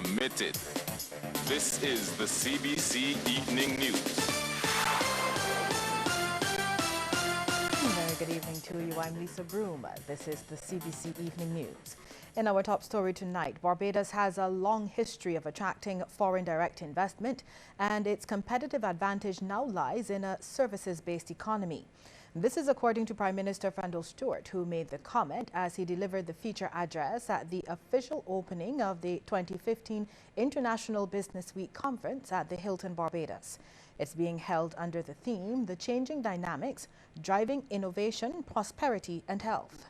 committed. This is the CBC Evening News. Very good evening to you. I'm Lisa Broom. This is the CBC Evening News. In our top story tonight, Barbados has a long history of attracting foreign direct investment, and its competitive advantage now lies in a services-based economy. This is according to Prime Minister Fandel Stewart, who made the comment as he delivered the feature address at the official opening of the 2015 International Business Week Conference at the Hilton, Barbados. It's being held under the theme, The Changing Dynamics, Driving Innovation, Prosperity and Health.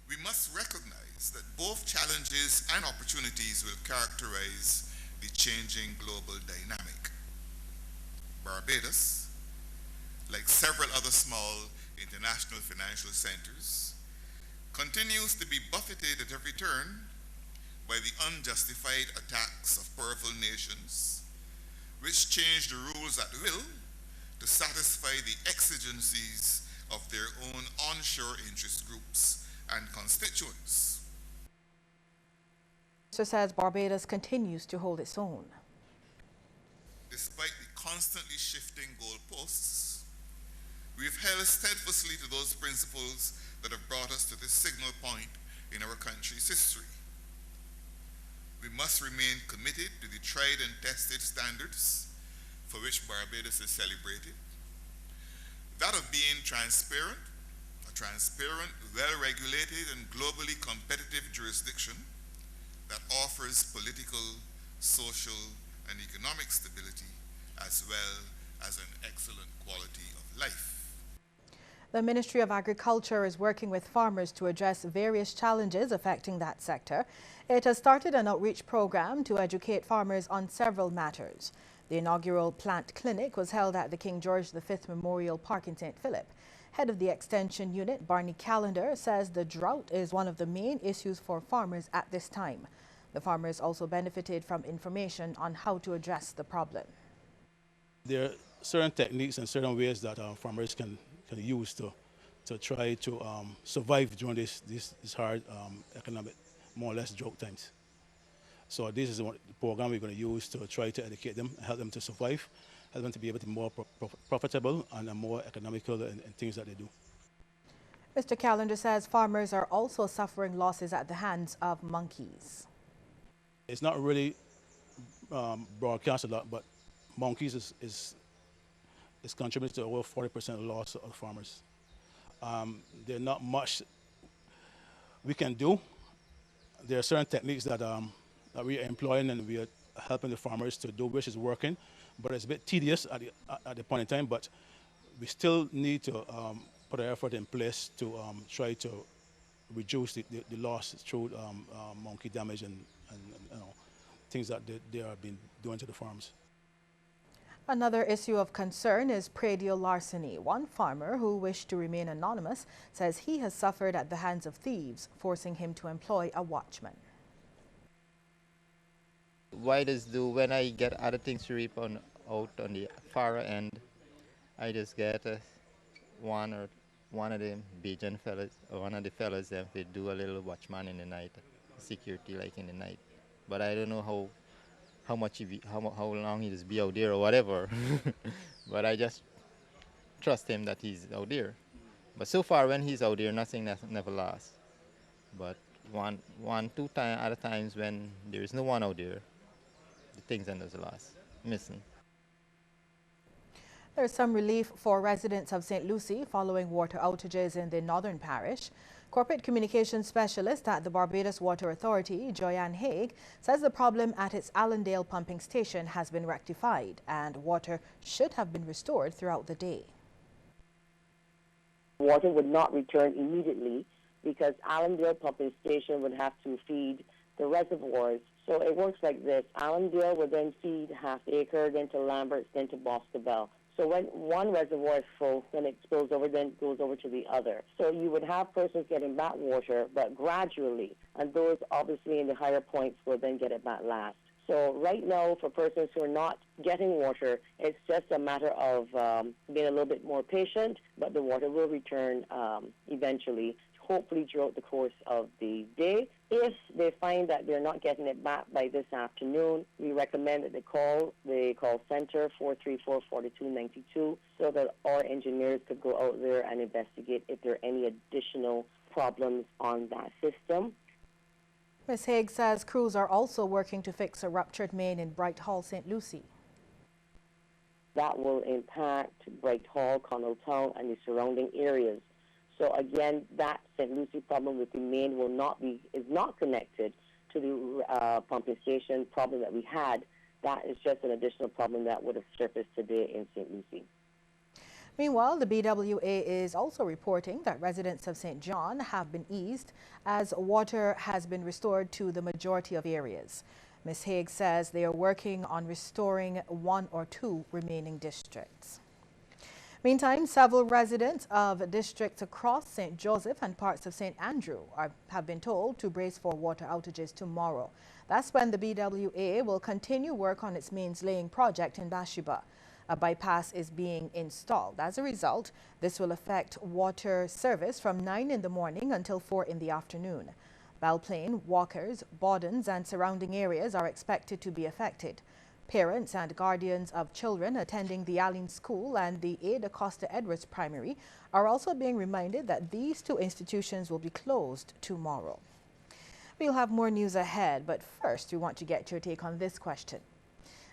We must recognize that both challenges and opportunities will characterize the changing global dynamic. Barbados, like several other small international financial centers, continues to be buffeted at every turn by the unjustified attacks of powerful nations, which change the rules at will to satisfy the exigencies of their own onshore interest groups and constituents. Mr. says Barbados continues to hold its own. Despite the constantly shifting goalposts, we've held steadfastly to those principles that have brought us to this signal point in our country's history. We must remain committed to the tried and tested standards for which Barbados is celebrated. That of being transparent, a transparent, well-regulated and globally competitive jurisdiction that offers political, social and economic stability as well as an excellent quality of life. The Ministry of Agriculture is working with farmers to address various challenges affecting that sector. It has started an outreach program to educate farmers on several matters. The inaugural plant clinic was held at the King George V Memorial Park in St. Philip. Head of the Extension Unit, Barney Callender, says the drought is one of the main issues for farmers at this time. The farmers also benefited from information on how to address the problem. There are certain techniques and certain ways that farmers can use to try to survive during this hard economic, more or less drought times. So this is the program we're going to use to try to educate them, help them to survive, help them to be able to be more profitable and more economical in things that they do. Mr. Callender says farmers are also suffering losses at the hands of monkeys. It's not really broadcast a lot, but monkeys is contributing to over 40% of the loss of farmers. There's not much we can do. There are certain techniques that we are employing and we are helping the farmers to do, which is working, but it's a bit tedious at the point in time, but we still need to put our effort in place to try to reduce the loss through monkey damage and you know, things that they have been doing to the farms. Another issue of concern is predial larceny. One farmer who wished to remain anonymous says he has suffered at the hands of thieves, forcing him to employ a watchman. What I just do when I get other things to reap out on the far end, I just get one of them Bajan fellas, or one of the fellas that they do a little watchman in the night, security like in the night. But I don't know how long he just be out there or whatever. But I just trust him that he's out there. But so far when he's out there, nothing never lasts. But two other times when there is no one out there, the things end as last, missing. There's some relief for residents of St. Lucie following water outages in the Northern Parish. Corporate Communications Specialist at the Barbados Water Authority, Joyanne Haig, says the problem at its Allendale pumping station has been rectified and water should have been restored throughout the day. Water would not return immediately because Allendale pumping station would have to feed the reservoirs. So it works like this. Allendale would then feed Half Acre, then to Lambert's, then to Boscobel. So when one reservoir is full, then it spills over, then it goes over to the other. So you would have persons getting back water, but gradually. And those obviously in the higher points will then get it back last. So right now, for persons who are not getting water, it's just a matter of being a little bit more patient, but the water will return eventually. hopefully throughout the course of the day. If they find that they're not getting it back by this afternoon, we recommend that they call the call center 434-4292 so that our engineers could go out there and investigate if there are any additional problems on that system. Ms. Haig says crews are also working to fix a ruptured main in Bright Hall, St. Lucie. That will impact Bright Hall, Connelltown, and the surrounding areas. So again, that St. Lucie problem with the main is not connected to the pumping station problem that we had. That is just an additional problem that would have surfaced today in St. Lucie. Meanwhile, the BWA is also reporting that residents of St. John have been eased as water has been restored to the majority of areas. Ms. Haig says they are working on restoring 1 or 2 remaining districts. Meantime, several residents of districts across St. Joseph and parts of St. Andrew have been told to brace for water outages tomorrow. That's when the BWA will continue work on its mains laying project in Bathsheba. A bypass is being installed. As a result, this will affect water service from 9 in the morning until 4 in the afternoon. Belplain, Walkers, Bawdens and surrounding areas are expected to be affected. Parents and guardians of children attending the Allen School and the Ada Costa Edwards Primary are also being reminded that these 2 institutions will be closed tomorrow. We'll have more news ahead, but first we want to get your take on this question.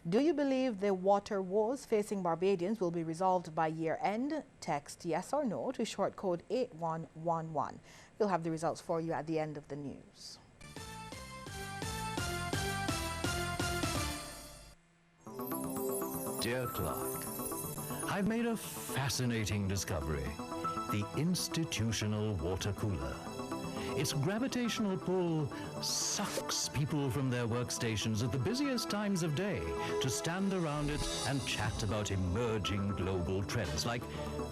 Do you believe the water woes facing Barbadians will be resolved by year end? Text yes or no to short code 8111. We'll have the results for you at the end of the news. Dear Clark, I've made a fascinating discovery, the institutional water cooler. Its gravitational pull sucks people from their workstations at the busiest times of day to stand around it and chat about emerging global trends like,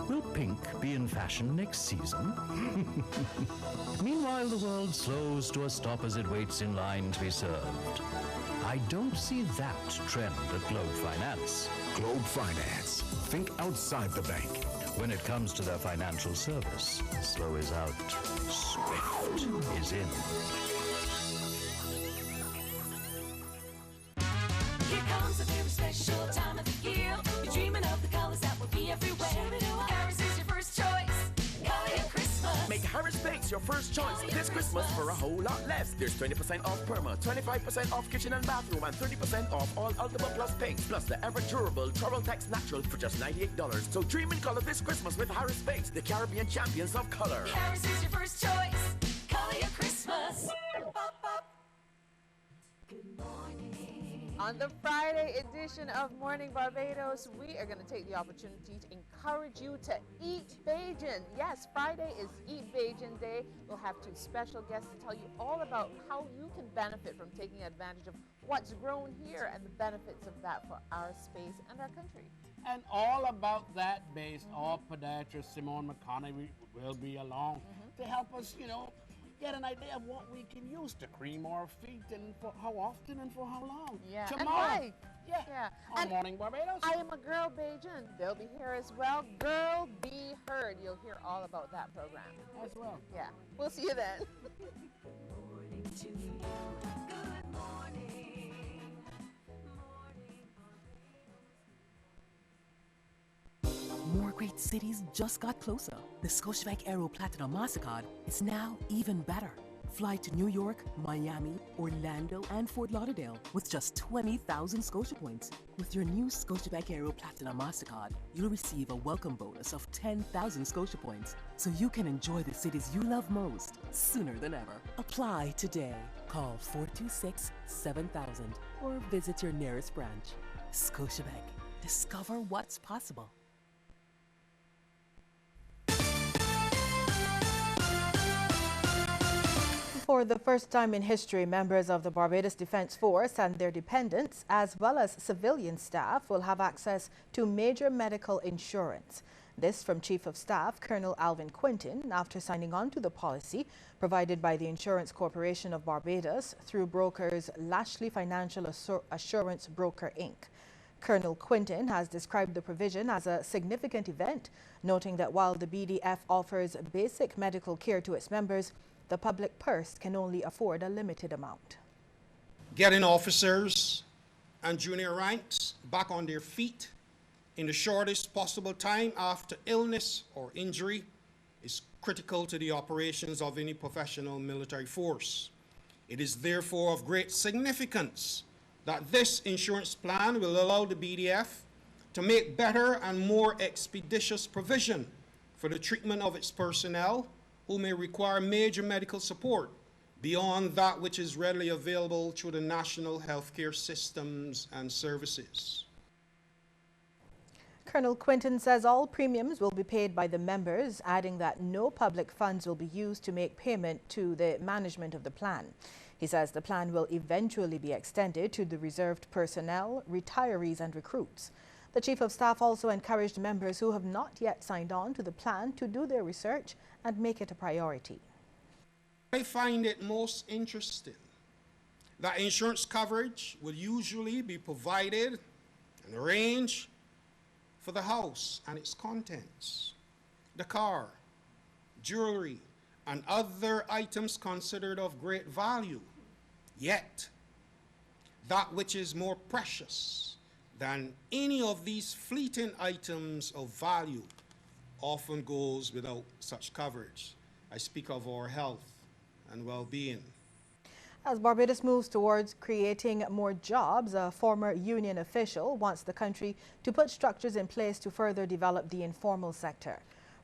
will pink be in fashion next season? Meanwhile, the world slows to a stop as it waits in line to be served. I don't see that trend at Globe Finance. Globe Finance. Think outside the bank. When it comes to their financial service, slow is out, swift is in. Here comes a very special time of the year. You're dreaming of the colors that will be everywhere. Harris is your first choice. Color your Christmas. Make Harris Bakes your first choice this Christmas for a whole lot less. There's 20% off Perma, 25% off kitchen and bathroom, and 30% off all Ultima Plus paints, plus the ever-durable Trouble Tex Natural for just $98. So dream in color this Christmas with Harris Bakes, the Caribbean champions of color. Harris is your first choice. Color your Christmas. Good morning. On the Friday edition of Morning Barbados, we are going to take the opportunity to encourage you to eat Bajan. Yes, Friday is Eat Bajan Day. We'll have 2 special guests to tell you all about how you can benefit from taking advantage of what's grown here and the benefits of that for our space and our country. And all about that based off podiatrist Simone McConney will be along to help us, get an idea of what we can use to cream our feet and for how often and for how long. Yeah. Tomorrow. And why? Yeah. On And Morning Barbados. I am a girl Bajan. They'll be here as well. Girl Be Heard. You'll hear all about that program. As well. Yeah. We'll see you then. Morning to you. Good morning. More great cities just got closer. The Scotiabank Aero Platinum MasterCard is now even better. Fly to New York, Miami, Orlando, and Fort Lauderdale with just 20,000 Scotia points. With your new Scotiabank Aero Platinum MasterCard, you'll receive a welcome bonus of 10,000 Scotia points, so you can enjoy the cities you love most sooner than ever. Apply today. Call 426-7000 or visit your nearest branch. Scotiabank. Discover what's possible. For the first time in history, members of the Barbados Defence Force and their dependents, as well as civilian staff, will have access to major medical insurance. This from Chief of Staff Colonel Alvin Quintin after signing on to the policy provided by the Insurance Corporation of Barbados through brokers Lashley Financial Assurance Broker Inc. Colonel Quinton has described the provision as a significant event, noting that while the BDF offers basic medical care to its members, the public purse can only afford a limited amount. Getting officers and junior ranks back on their feet in the shortest possible time after illness or injury is critical to the operations of any professional military force. It is therefore of great significance that this insurance plan will allow the BDF to make better and more expeditious provision for the treatment of its personnel who may require major medical support beyond that which is readily available through the national healthcare systems and services. Colonel Quinton says all premiums will be paid by the members, adding that no public funds will be used to make payment to the management of the plan. He says the plan will eventually be extended to the reserved personnel, retirees and recruits. The Chief of Staff also encouraged members who have not yet signed on to the plan to do their research and make it a priority. I find it most interesting that insurance coverage will usually be provided and arranged for the house and its contents, the car, jewelry, and other items considered of great value. Yet, that which is more precious than any of these fleeting items of value often goes without such coverage. I speak of our health and well-being. As Barbados moves towards creating more jobs, a former union official wants the country to put structures in place to further develop the informal sector.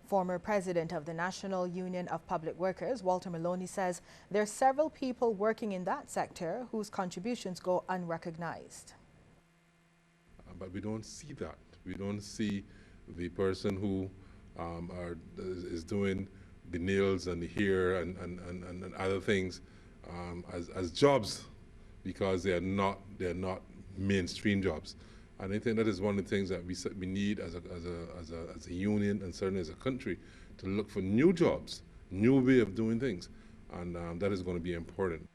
Former president of the National Union of Public Workers, Walter Maloney, says there are several people working in that sector whose contributions go unrecognized. But we don't see that. We don't see the person who is doing the nails and the hair and other things as jobs, because they are not mainstream jobs. And I think that is one of the things that we need as a union and certainly as a country, to look for new jobs, new way of doing things, and that is going to be important.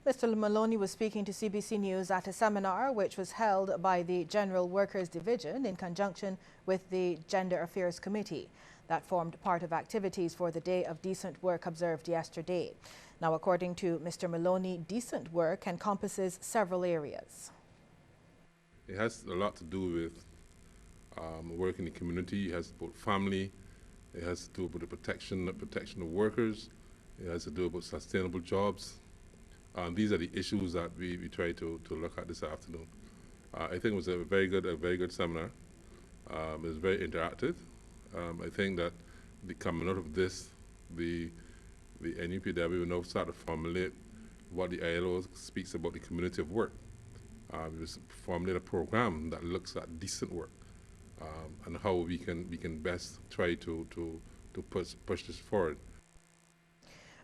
Mr. Maloney was speaking to CBC News at a seminar which was held by the General Workers Division in conjunction with the Gender Affairs Committee. That formed part of activities for the Day of Decent Work observed yesterday. Now, according to Mr. Maloney, decent work encompasses several areas. It has a lot to do with work in the community. It has to do with family. It has to do with the protection of workers. It has to do with sustainable jobs. These are the issues that we try to look at this afternoon. I think it was a very good seminar. It was very interactive. I think that coming out of this, the NUPW will now start to formulate what the ILO speaks about the community of work. We will formulate a program that looks at decent work and how we can best try to push this forward.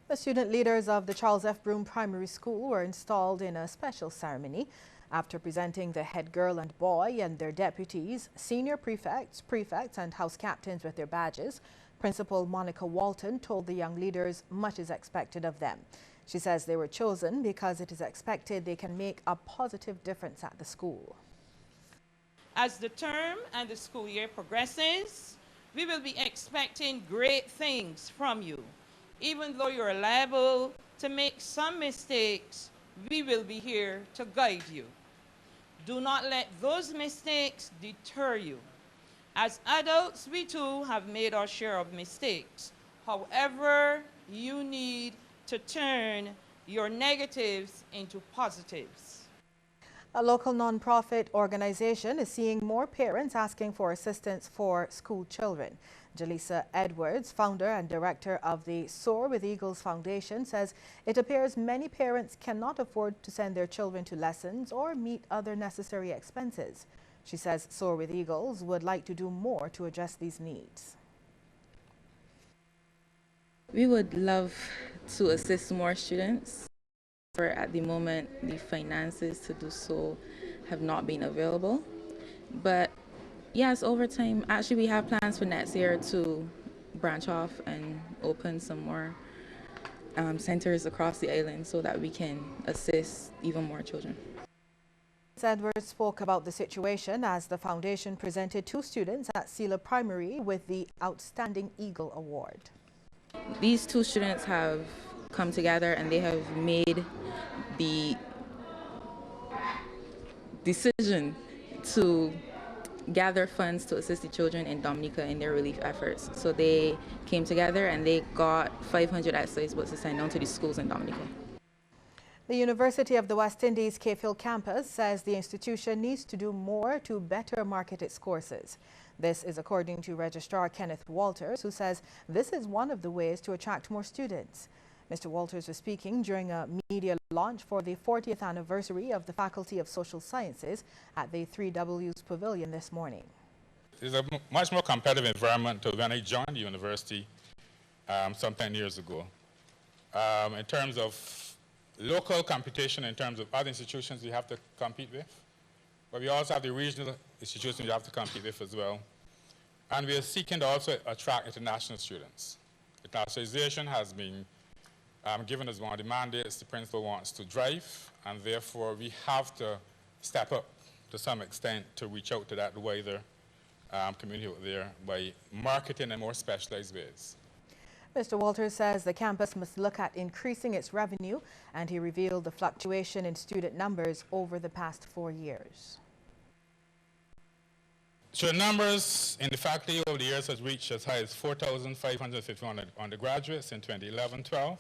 The student leaders of the Charles F. Broome Primary School were installed in a special ceremony. After presenting the head girl and boy and their deputies, senior prefects, and house captains with their badges, Principal Monica Walton told the young leaders much is expected of them. She says they were chosen because it is expected they can make a positive difference at the school. As the term and the school year progresses, we will be expecting great things from you. Even though you're liable to make some mistakes, we will be here to guide you. Do not let those mistakes deter you. As adults, we too have made our share of mistakes. However, you need to turn your negatives into positives. A local non-profit organization is seeing more parents asking for assistance for school children. Jaleesa Edwards, founder and director of the Soar with Eagles Foundation, says it appears many parents cannot afford to send their children to lessons or meet other necessary expenses. She says Soar with Eagles would like to do more to address these needs. We would love to assist more students. For at the moment, the finances to do so have not been available. But yes, over time, actually we have plans for next year to branch off and open some more centers across the island so that we can assist even more children. Edwards spoke about the situation as the foundation presented 2 students at Sela Primary with the Outstanding Eagle Award. These 2 students have come together and they have made the decision to gather funds to assist the children in Dominica in their relief efforts. So they came together and they got 500 exercise books to send down to the schools in Dominica. The University of the West Indies Cave Hill campus says the institution needs to do more to better market its courses. This is according to Registrar Kenneth Walters, who says this is one of the ways to attract more students. Mr. Walters was speaking during a media launch for the 40th anniversary of the Faculty of Social Sciences at the 3Ws Pavilion this morning. It's a much more competitive environment to when I joined the university some 10 years ago. In terms of local competition, in terms of other institutions we have to compete with, but we also have the regional institutions we have to compete with as well. And we are seeking to also attract international students. Internationalization has been given as one of the mandates the principal wants to drive, and therefore we have to step up to some extent to reach out to that wider community out there by marketing in more specialized ways. Mr. Walters says the campus must look at increasing its revenue, and he revealed the fluctuation in student numbers over the past 4 years. So numbers in the faculty over the years has reached as high as 4,551 undergraduates in 2011-12,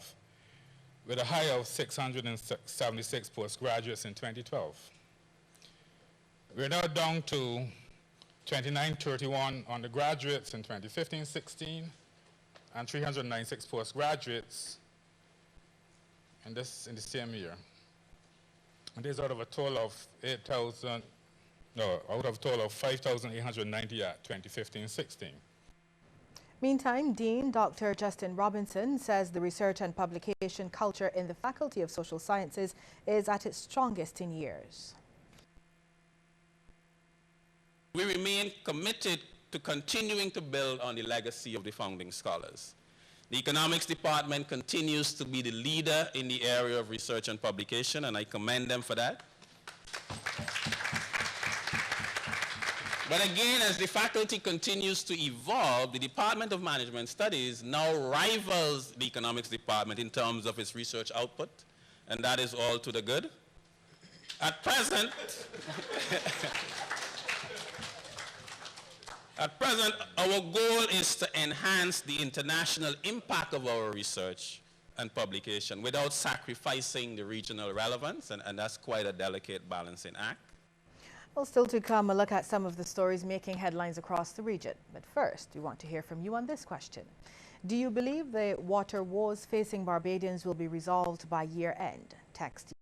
with a high of 676 postgraduates in 2012. We're now down to 2,931 undergraduates in 2015-16, and 396 postgraduates in the same year. And this out of a total of 5,890 at 2015-16. Meantime, Dean Dr. Justin Robinson says the research and publication culture in the Faculty of Social Sciences is at its strongest in years. We remain committed to continuing to build on the legacy of the founding scholars. The economics department continues to be the leader in the area of research and publication, and I commend them for that. But again, as the faculty continues to evolve, the Department of Management Studies now rivals the economics department in terms of its research output, and that is all to the good. At present, our goal is to enhance the international impact of our research and publication without sacrificing the regional relevance, and that's quite a delicate balancing act. Well, still to come, a look at some of the stories making headlines across the region. But first, we want to hear from you on this question. Do you believe the water woes facing Barbadians will be resolved by year end? Text